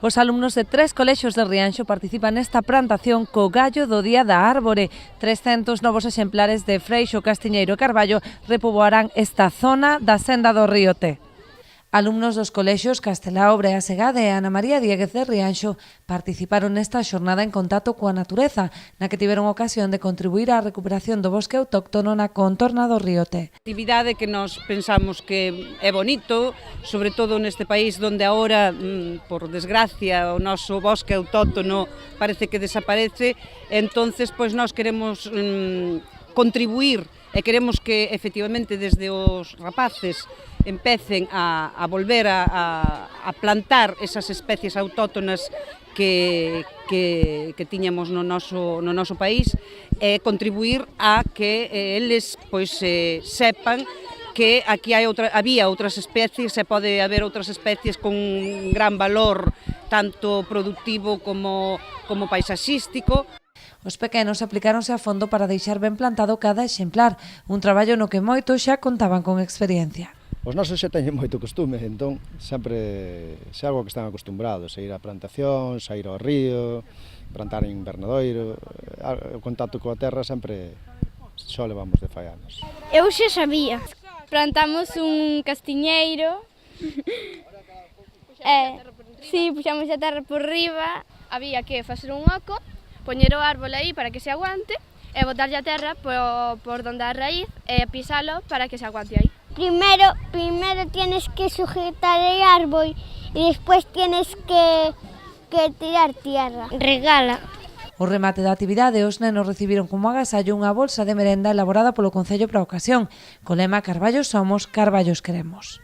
Os alumnos de 3 colexios de Rianxo participan nesta plantación co gallo do Día da Árbore. 300 novos exemplares de freixo, castiñeiro e carballo repoboarán esta zona da senda do río Té. Alumnos dos colexios Castelao, Brea Segade e Ana María Dieguez de Rianxo participaron nesta xornada en contacto coa natureza, na que tiveron ocasión de contribuir á recuperación do bosque autóctono na contorna do río Té. Actividade que nos pensamos que é bonito, sobre todo neste país onde agora, por desgracia, o noso bosque autóctono parece que desaparece, entonces pois nós queremos contribuir e queremos que efectivamente desde os rapaces empecen a volver a plantar esas especies autóctonas que tiñamos no noso país e contribuir a que eles pois sepan que aquí había outras especies e pode haber outras especies con gran valor tanto productivo como paisaxístico. Os pequenos aplicáronse a fondo para deixar ben plantado cada exemplar, un traballo no que moitos xa contaban con experiencia. Os nosos xa teñen moito costume, entón sempre é algo que están acostumbrados, a ir á plantación, a ir ao río, plantar en invernadoiro, o contacto coa terra sempre só levamos de fai anos. Eu xa sabía. Plantamos un castiñeiro, puxamos a terra por riba, había que facer un oco, poñer o árbol aí para que se aguante e botarlle a terra por donde a raíz e pisalo para que se aguante aí. Primero tienes que sujetar el árbol y después tienes que tirar tierra. Regala. O remate da actividade, os nenos recibiron como agasallo unha bolsa de merenda elaborada polo Concello para a ocasión, co lema Carballos somos, carballos queremos.